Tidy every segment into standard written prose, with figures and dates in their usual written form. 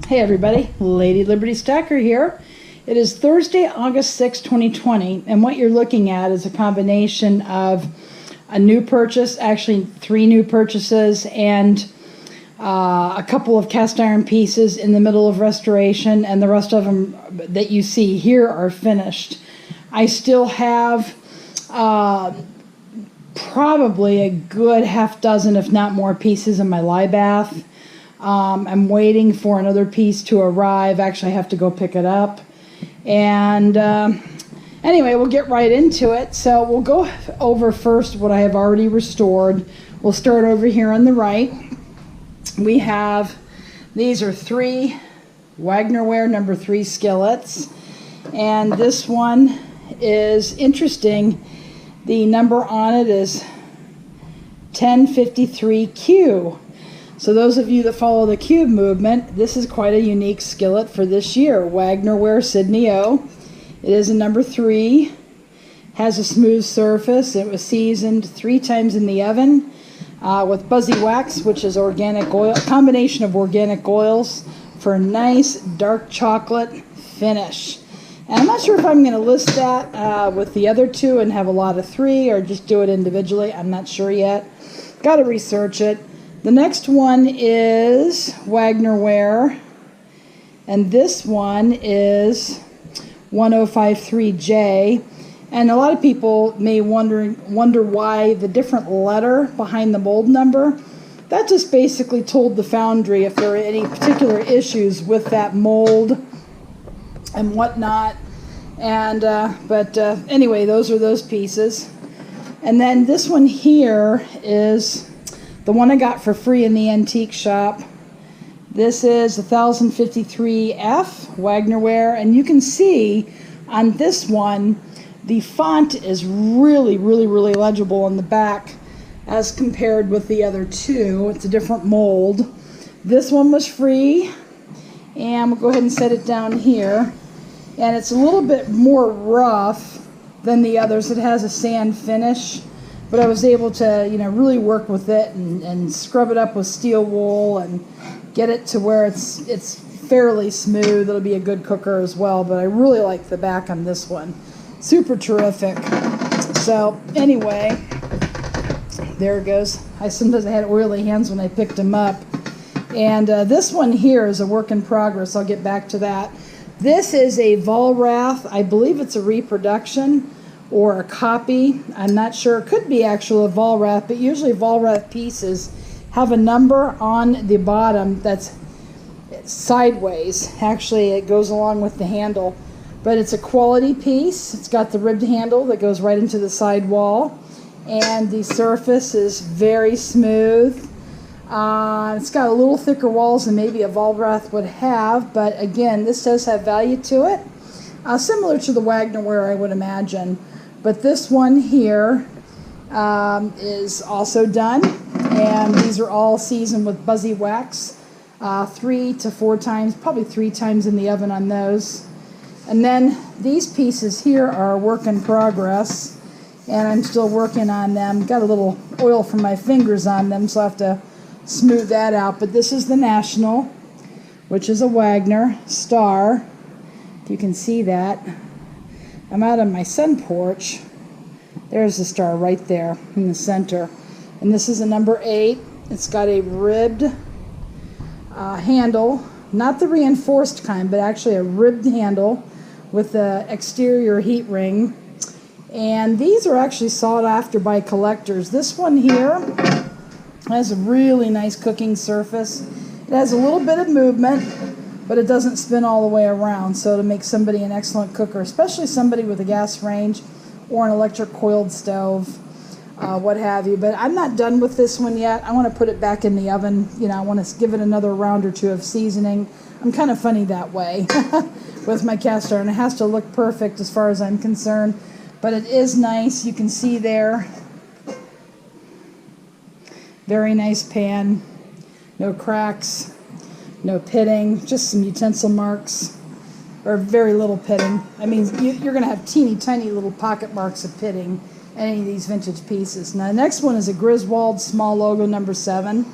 Hey everybody, LadyLibertyStacker here. It is Thursday, August 6, 2020, and what you're looking at is a combination of a new purchase, actually 3 new purchases, and a couple of cast iron pieces in the middle of restoration, and the rest of them that you see here are finished. I still have probably a good half dozen, if not more, pieces in my Libath. I'm waiting for another piece to arrive. Actually, I have to go pick it up. And anyway, we'll get right into it. So we'll go over first what I have already restored. We'll start over here on the right. We have, these are 3 Wagner number 3 skillets. And this one is interesting. The number on it is 1053Q. So those of you that follow the cube movement, this is quite a unique skillet for this year. Wagner Sydney O. It is a number 3. Has a smooth surface. It was seasoned 3 times in the oven with Buzzy Wax, which is organic oil, a combination of organic oils for a nice dark chocolate finish. And I'm not sure if I'm going to list that with the other 2 and have a lot of 3 or just do it individually. I'm not sure yet. Got to research it. The next one is Wagner, and this one is 1053J. And a lot of people may wonder why the different letter behind the mold number. That just basically told the foundry if there were any particular issues with that mold and whatnot. And anyway, those are those pieces. And then this one here is the one I got for free in the antique shop. This is 1053F Wagner, and you can see on this one the font is really legible on the back as compared with the other 2. It's a different mold. This one was free, and we'll go ahead and set it down here. And it's a little bit more rough than the others. It has a sand finish. But I was able to, really work with it and scrub it up with steel wool and get it to where it's fairly smooth. It'll be a good cooker as well. But I really like the back on this one. Super terrific. So anyway, there it goes. Sometimes I had oily hands when I picked them up. And this one here is a work in progress. I'll get back to that. This is a Volrath. I believe it's a reproduction or a copy. I'm not sure. It could be actually a Volrath, but usually Volrath pieces have a number on the bottom that's sideways. Actually, it goes along with the handle, but it's a quality piece. It's got the ribbed handle that goes right into the side wall, and the surface is very smooth. It's got a little thicker walls than maybe a Volrath would have, but again, this does have value to it. Similar to the Wagner, I would imagine. But this one here is also done, and these are all seasoned with Buzzy Wax, 3 to 4 times, probably 3 times in the oven on those. And then these pieces here are a work in progress, and I'm still working on them. Got a little oil from my fingers on them, so I have to smooth that out. But this is the National, which is a Wagner star. If you can see that. I'm out on my sun porch. There's the star right there in the center. And this is a number 8. It's got a ribbed handle, not the reinforced kind, but actually a ribbed handle with the exterior heat ring. And these are actually sought after by collectors. This one here has a really nice cooking surface. It has a little bit of movement, but it doesn't spin all the way around, so it'll make somebody an excellent cooker, especially somebody with a gas range or an electric coiled stove, what have you. But I'm not done with this one yet. I want to put it back in the oven. I want to give it another round or 2 of seasoning. I'm kind of funny that way with my cast iron. It has to look perfect as far as I'm concerned, but it is nice. You can see there. Very nice pan. No cracks. No pitting, just some utensil marks, or very little pitting. I mean, you're going to have teeny tiny little pocket marks of pitting in any of these vintage pieces. Now, the next one is a Griswold small logo number 7.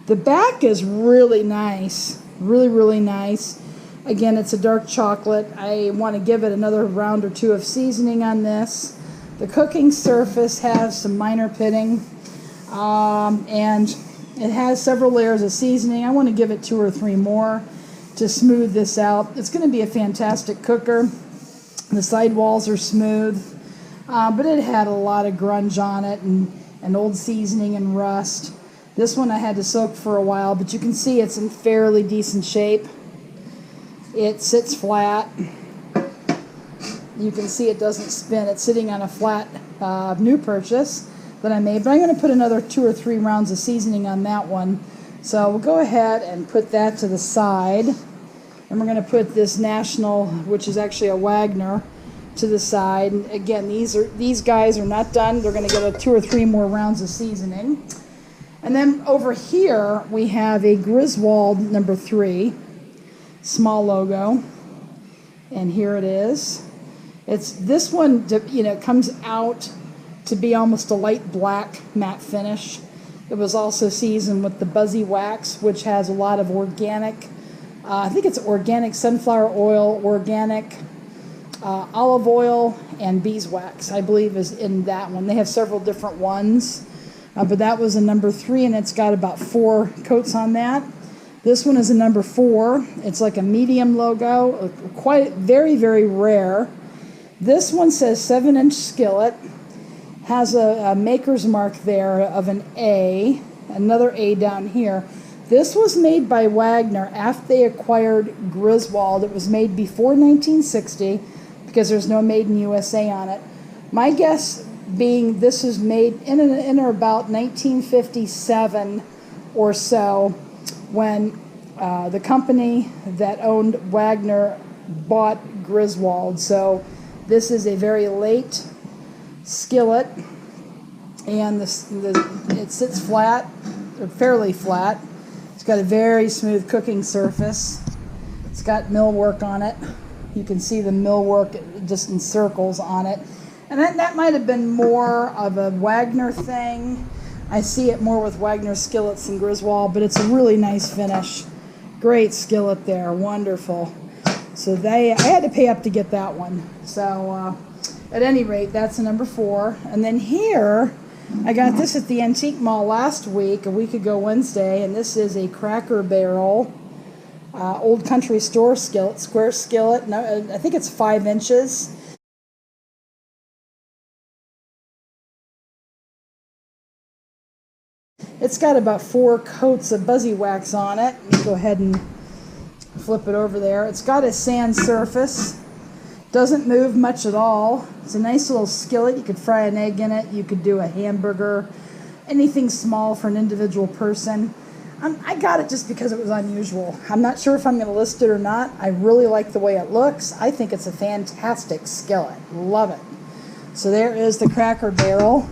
The back is really nice. Really, really nice. Again, it's a dark chocolate. I want to give it another round or two of seasoning on this. The cooking surface has some minor pitting, and it has several layers of seasoning. I want to give it 2 or 3 more to smooth this out. It's going to be a fantastic cooker. The sidewalls are smooth, but it had a lot of grunge on it and old seasoning and rust. This one I had to soak for a while, but you can see it's in fairly decent shape. It sits flat. You can see it doesn't spin. It's sitting on a flat new purchase that I made, but I'm going to put another 2 or 3 rounds of seasoning on that one. So we'll go ahead and put that to the side. And we're going to put this National, which is actually a Wagner, to the side. And again, these guys are not done. They're going to get 2 or 3 more rounds of seasoning. And then over here we have a Griswold number 3, small logo, and here it is. It's this one, comes out to be almost a light black matte finish. It was also seasoned with the Buzzy Wax, which has a lot of organic. I think it's organic sunflower oil, organic olive oil, and beeswax, I believe, is in that one. They have several different ones, but that was a number 3, and it's got about 4 coats on that. This one is a number 4. It's like a medium logo, very, very rare. This one says 7-inch skillet, has a maker's mark there of an A, another A down here. This was made by Wagner after they acquired Griswold. It was made before 1960 because there's no Made in USA on it. My guess being this is made in or about 1957 or so, when the company that owned Wagner bought Griswold. So this is a very late skillet, and it sits flat, or fairly flat. It's got a very smooth cooking surface. It's got millwork on it. You can see the millwork just in circles on it. And that might have been more of a Wagner thing. I see it more with Wagner skillets than Griswold, but it's a really nice finish. Great skillet there, wonderful. So I had to pay up to get that one. So at any rate, that's a number 4. And then here, I got this at the Antique Mall last week, a week ago Wednesday, and this is a Cracker Barrel Old Country Store skillet, square skillet. No, I think it's 5 inches. It's got about 4 coats of Buzzy Wax on it. Let me go ahead and flip it over there. It's got a sand surface. Doesn't move much at all. It's a nice little skillet. You could fry an egg in it. You could do a hamburger. Anything small for an individual person. I got it just because it was unusual. I'm not sure if I'm going to list it or not. I really like the way it looks. I think it's a fantastic skillet. Love it. So there is the Cracker Barrel.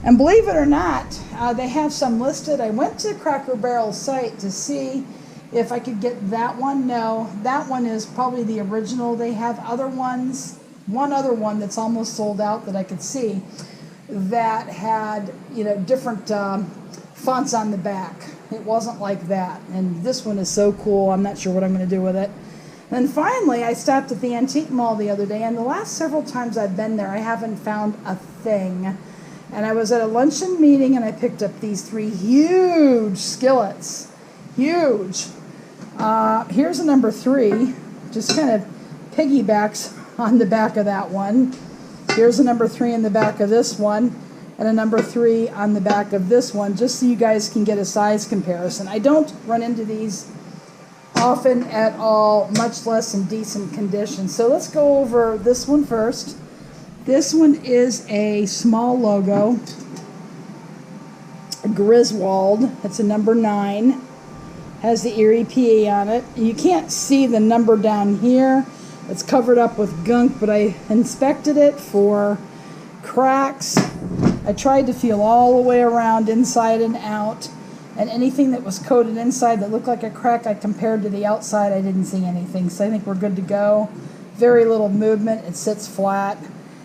And believe it or not, they have some listed. I went to Cracker Barrel's site to see if I could get that one. No, that one is probably the original. They have other ones, one other one that's almost sold out that I could see, that had, different fonts on the back. It wasn't like that. And this one is so cool. I'm not sure what I'm going to do with it. Then finally, I stopped at the Antique Mall the other day, and the last several times I've been there, I haven't found a thing. And I was at a luncheon meeting, and I picked up these 3 huge skillets. Huge. Here's a number 3. Just kind of piggybacks on the back of that one. Here's a number 3 in the back of this one, and a number 3 on the back of this one, just so you guys can get a size comparison. I don't run into these often at all, much less in decent condition. So let's go over this one first. This one is a small logo, Griswold. It's a number 9. Has the Erie PA on it. You can't see the number down here. It's covered up with gunk, but I inspected it for cracks. I tried to feel all the way around, inside and out, and anything that was coated inside that looked like a crack, I compared to the outside. I didn't see anything, so I think we're good to go. Very little movement. It sits flat.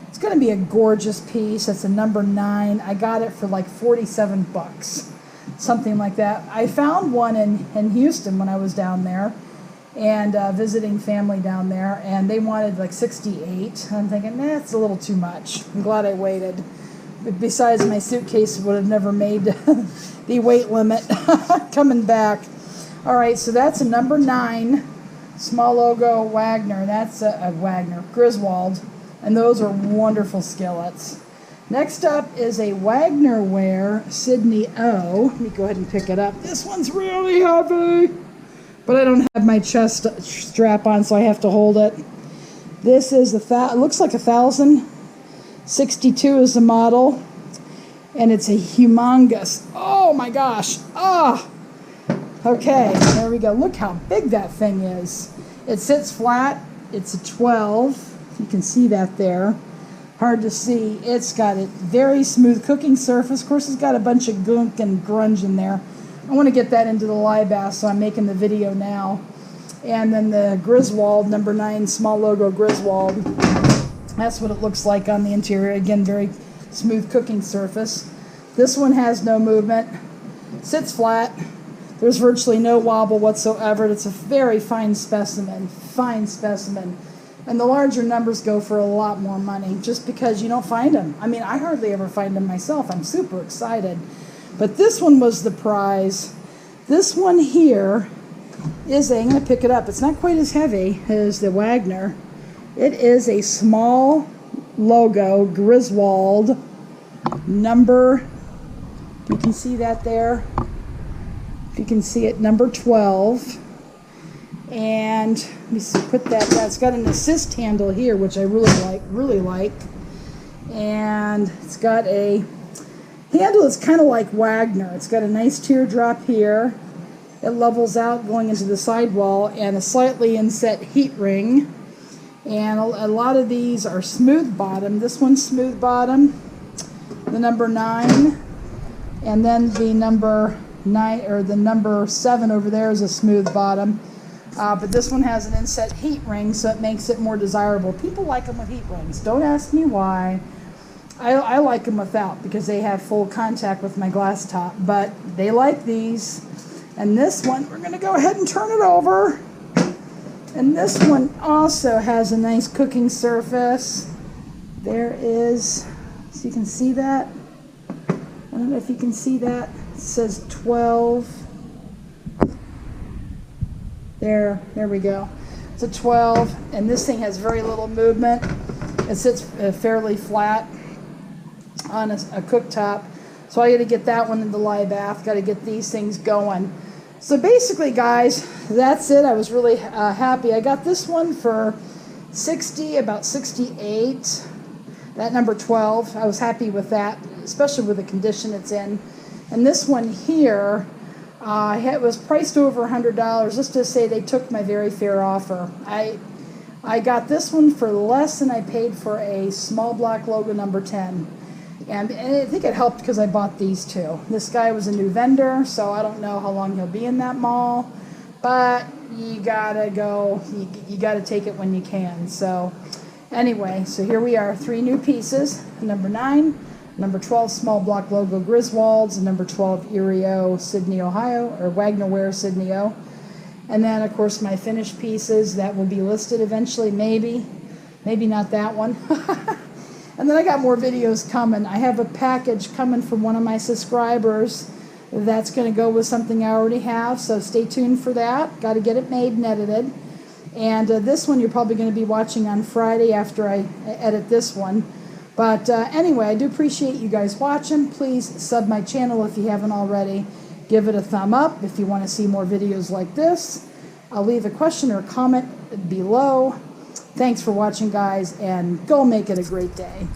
It's going to be a gorgeous piece. It's a number 9. I got it for like 47 bucks. Something like that. I found one in Houston when I was down there, and visiting family down there, and they wanted like 68. I'm thinking, nah, it's a little too much. I'm glad I waited. But besides, my suitcase would have never made the weight limit coming back. All right, so that's a number 9, small logo Wagner. That's a Wagner, Griswold, and those are wonderful skillets. Next up is a Wagner ware Sydney O. Let me go ahead and pick it up. This one's really heavy, but I don't have my chest strap on, so I have to hold it. This is it looks like 1,062 is the model, and it's a humongous. Oh my gosh! Ah. Okay, there we go. Look how big that thing is. It sits flat. It's a 12. You can see that there. Hard to see. It's got a very smooth cooking surface. Of course, it's got a bunch of gunk and grunge in there. I want to get that into the lye bath, so I'm making the video now. And then the Griswold, number 9, small logo Griswold. That's what it looks like on the interior. Again, very smooth cooking surface. This one has no movement. Sits flat. There's virtually no wobble whatsoever. It's a very fine specimen. Fine specimen. And the larger numbers go for a lot more money just because you don't find them. I mean, I hardly ever find them myself. I'm super excited. But this one was the prize. This one here is I'm going to pick it up. It's not quite as heavy as the Wagner. It is a small logo Griswold number. You can see that there. If you can see it, number 12. And let me see, put that down. It's got an assist handle here, which I really like. And it's got a handle that's kind of like Wagner. It's got a nice teardrop here. It levels out going into the sidewall, and a slightly inset heat ring. And a lot of these are smooth bottom. This one's smooth bottom, the number 9. And then the number 9, or the number 7 over there is a smooth bottom. But this one has an inset heat ring, so it makes it more desirable. People like them with heat rings. Don't ask me why. I like them without because they have full contact with my glass top. But they like these. And this one, we're going to go ahead and turn it over. And this one also has a nice cooking surface. There is, so you can see that. I don't know if you can see that. It says 12. There we go. It's a 12, and this thing has very little movement. It sits fairly flat on a cooktop. So I got to get that one in the lye bath. Got to get these things going. So basically, guys, that's it. I was really happy. I got this one for about 68. That number 12, I was happy with that, especially with the condition it's in. And this one here, it was priced over $100. Just to say they took my very fair offer. I got this one for less than I paid for a small black logo number 10. And I think it helped because I bought these two. This guy was a new vendor, so I don't know how long he'll be in that mall. But you gotta go, you gotta take it when you can. So anyway, so here we are, 3 new pieces. Number 9, number 12, small block logo Griswold's, and number 12, Erie, Sydney, Ohio, or Wagner Ware, Sydney, O. And then, of course, my finished pieces that will be listed eventually, maybe not that one. And then I got more videos coming. I have a package coming from one of my subscribers that's going to go with something I already have, so stay tuned for that. Got to get it made and edited. And this one you're probably going to be watching on Friday after I edit this one. But anyway, I do appreciate you guys watching. Please sub my channel if you haven't already. Give it a thumb up if you want to see more videos like this. I'll leave a question or comment below. Thanks for watching, guys, and go make it a great day.